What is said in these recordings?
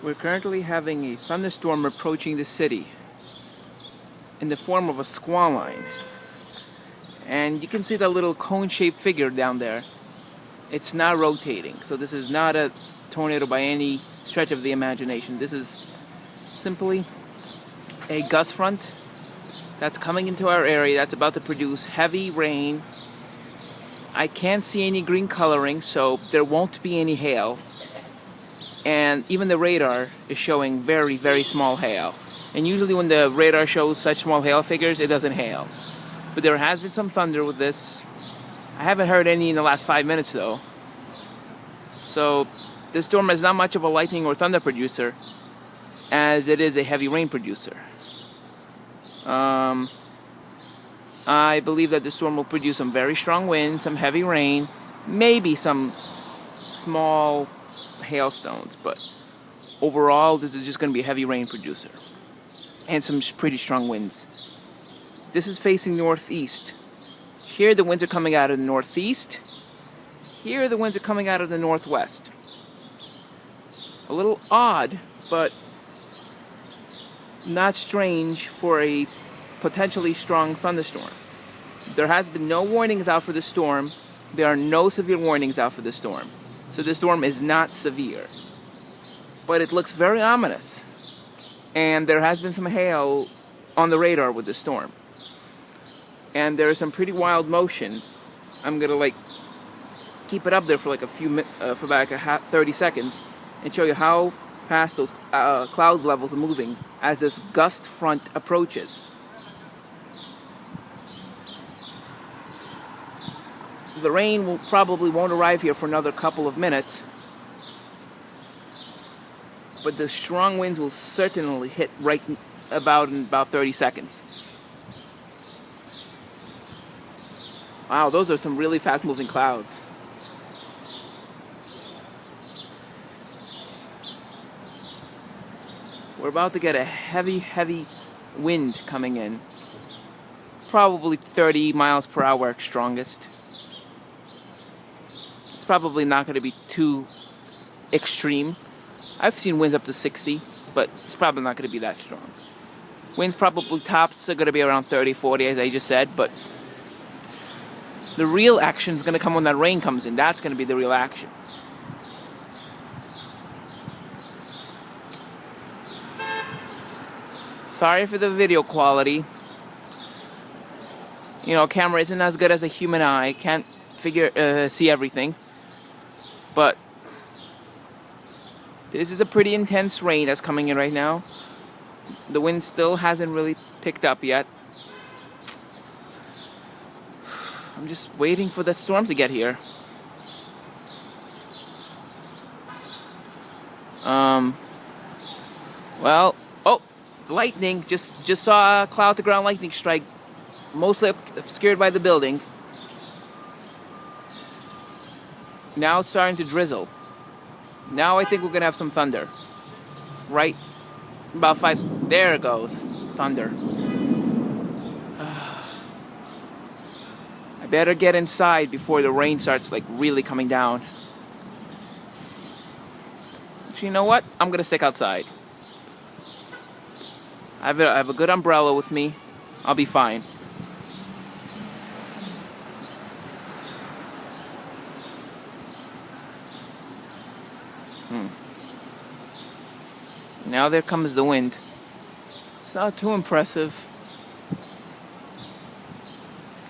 We're currently having a thunderstorm approaching the city in the form of a squall line. And you can see that little cone-shaped figure down there. It's not rotating, so this is not a tornado by any stretch of the imagination. This is simply a gust front that's coming into our area that's about to produce heavy rain. I can't see any green coloring, so there won't be any hail. And even the radar is showing very, very small hail. And usually when the radar shows such small hail figures, it doesn't hail. But there has been some thunder with this. I haven't heard any in the last 5 minutes though. So this storm is not much of a lightning or thunder producer as it is a heavy rain producer. I believe that this storm will produce some very strong winds, some heavy rain, maybe some small hailstones, but overall this is just going to be a heavy rain producer and some pretty strong winds. This is facing northeast. Here the winds are coming out of the northeast. Here the winds are coming out of the northwest. A little odd, but not strange for a potentially strong thunderstorm. There has been no warnings out for the storm. There are no severe warnings out for the storm. So the storm is not severe, but it looks very ominous. And there has been some hail on the radar with the storm. And there is some pretty wild motion. I'm gonna keep it up there for like a few for about 30 seconds and show you how fast those cloud levels are moving as this gust front approaches. The rain probably won't arrive here for another couple of minutes, but the strong winds will certainly hit right in about 30 seconds. Wow, those are some really fast moving clouds. We're about to get a heavy wind coming in. Probably 30 miles per hour at strongest. It's probably not going to be too extreme. I've seen winds up to 60, but it's probably not going to be that strong. Winds probably tops are going to be around 30, 40 as I just said, but the real action is going to come when that rain comes in. That's going to be the real action. Sorry for the video quality. You know, camera isn't as good as a human eye. Can't see everything. But this is a pretty intense rain that's coming in right now. The wind still hasn't really picked up yet. I'm just waiting for the storm to get here. Well, oh, lightning. Just saw a cloud to ground lightning strike, mostly obscured by the building. Now it's starting to drizzle. Now I think we're gonna have some thunder. Right about 5. There it goes. Thunder. I better get inside before the rain starts really coming down. Actually, you know what? I'm gonna stick outside. I have a good umbrella with me. I'll be fine. Now there comes the wind. It's not too impressive.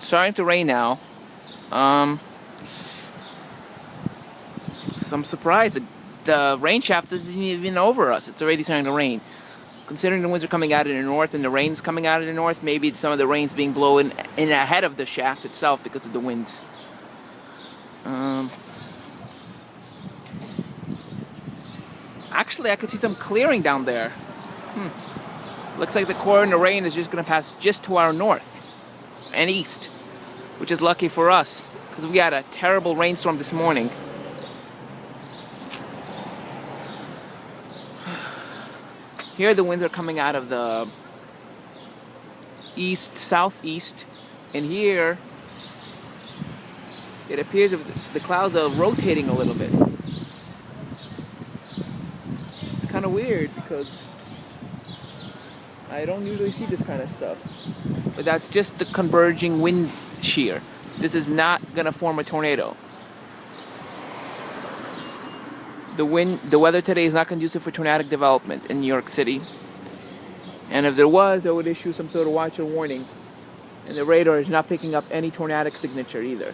Starting to rain now. I'm surprised the rain shaft isn't even over us. It's already starting to rain. Considering the winds are coming out of the north and the rain's coming out of the north, maybe some of the rain's being blown in ahead of the shaft itself because of the winds. Actually, I could see some clearing down there. Looks like the core and the rain is just going to pass just to our north and east, which is lucky for us because we had a terrible rainstorm this morning. Here the winds are coming out of the east, southeast, and here it appears the clouds are rotating a little bit. kind of weird because I don't usually see this kind of stuff. But that's just the converging wind shear. This is not going to form a tornado. The weather today is not conducive for tornadic development in New York City. And if there was, I would issue some sort of watch or warning. And the radar is not picking up any tornadic signature either.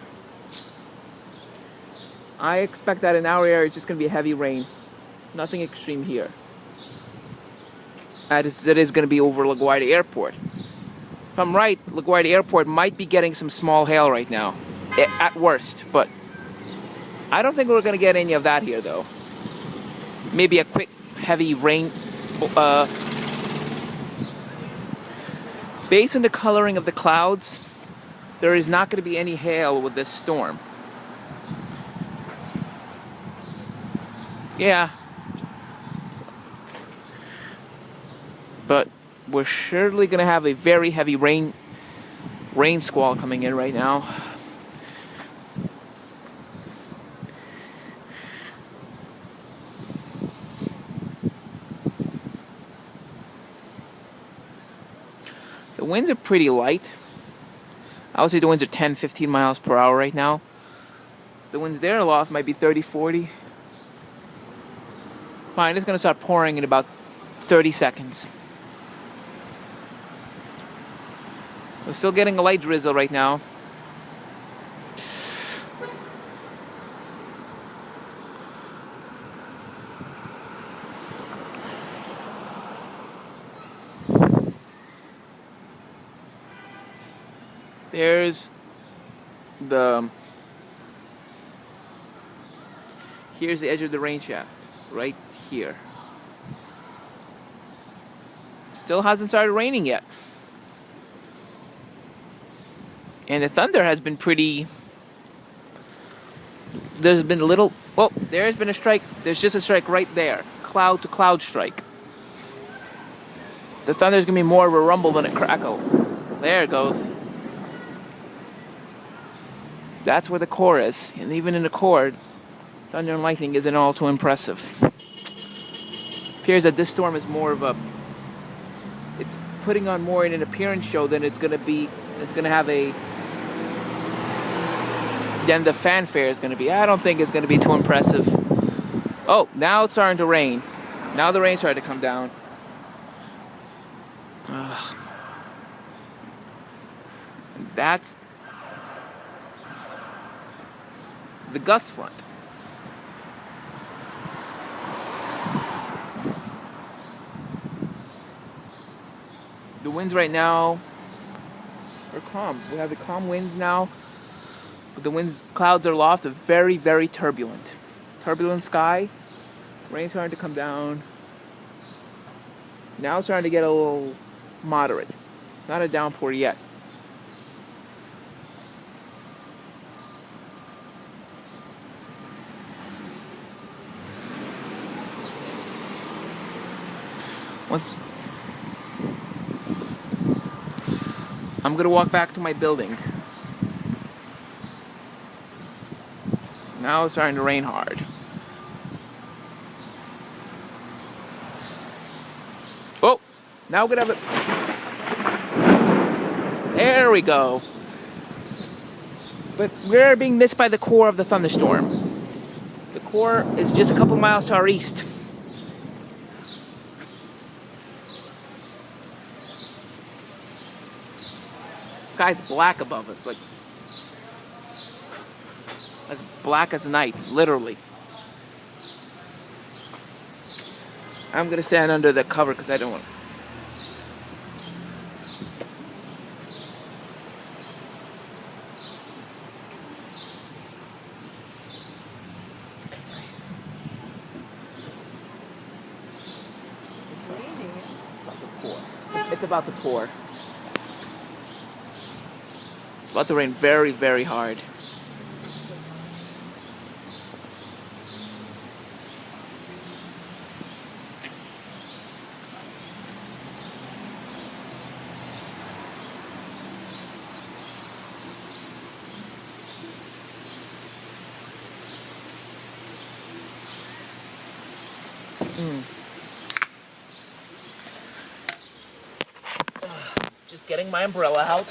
I expect that in our area it's just going to be heavy rain. Nothing extreme here. It is going to be over LaGuardia Airport. If I'm right, LaGuardia Airport might be getting some small hail right now, at worst. But I don't think we're going to get any of that here, though. Maybe a quick, heavy rain. Based on the coloring of the clouds, there is not going to be any hail with this storm. Yeah. But we're surely going to have a very heavy rain squall coming in right now. The winds are pretty light. I would say the winds are 10, 15 miles per hour right now. The winds there aloft might be 30, 40. Fine, it's going to start pouring in about 30 seconds. We're still getting a light drizzle right now. Here's the edge of the rain shaft, right here. It still hasn't started raining yet. And the thunder has been pretty... There's been a little... Oh, there's been a strike. There's just a strike right there. Cloud to cloud strike. The thunder's going to be more of a rumble than a crackle. There it goes. That's where the core is. And even in the core, thunder and lightning isn't all too impressive. Appears that this storm is more of a... It's putting on more in an appearance show than it's going to be... It's going to have a... Then the fanfare is going to be. I don't think it's going to be too impressive. Oh, now it's starting to rain. Now the rain's starting to come down. Ugh. And that's the gust front. The winds right now are calm. We have the calm winds now. But the winds, clouds are aloft, are very, very turbulent. Turbulent sky. Rain's starting to come down. Now it's starting to get a little moderate. Not a downpour yet. I'm gonna walk back to my building. Now it's starting to rain hard. Oh, now we're gonna have it. There we go. But we're being missed by the core of the thunderstorm. The core is just a couple miles to our east. Sky's black above us, like as black as night, literally. I'm gonna stand under the cover because I don't want. It's raining. It's about to pour. It's about to pour. It's about to rain very, very hard. Just getting my umbrella out.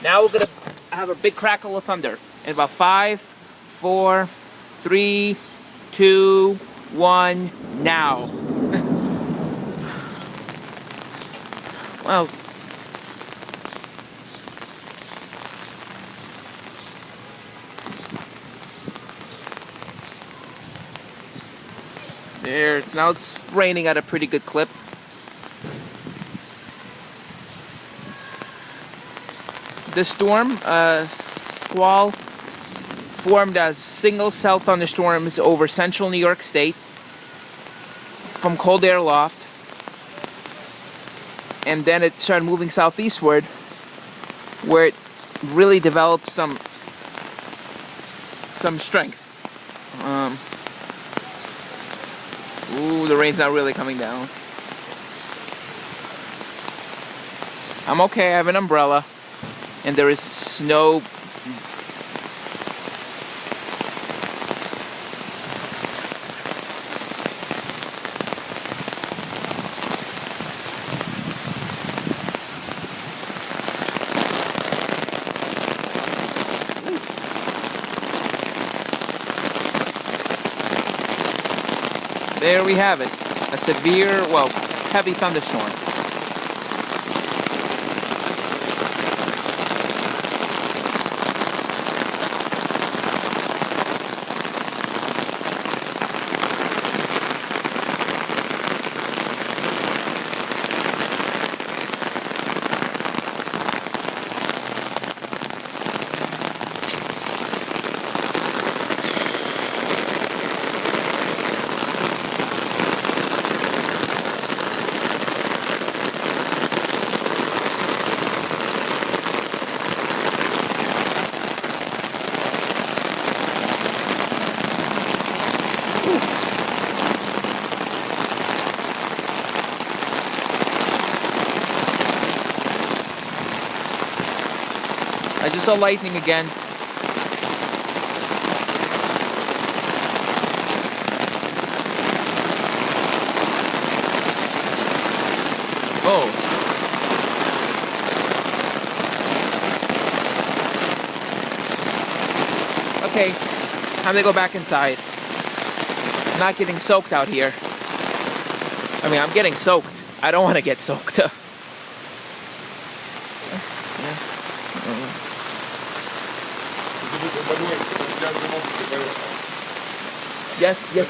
Now we're gonna have a big crackle of thunder in about 5, 4, 3, 2, 1, now. Well, now it's raining at a pretty good clip. The storm, squall, formed as single cell thunderstorms over central New York State from cold air loft, and then it started moving southeastward, where it really developed some strength. Ooh, the rain's not really coming down. I'm okay, I have an umbrella, and there is snow. There we have it, a severe, well, heavy thunderstorm. I just saw lightning again. Oh. Okay, time to go back inside. I'm not getting soaked out here. I mean, I'm getting soaked. I don't want to get soaked. Yes, yes,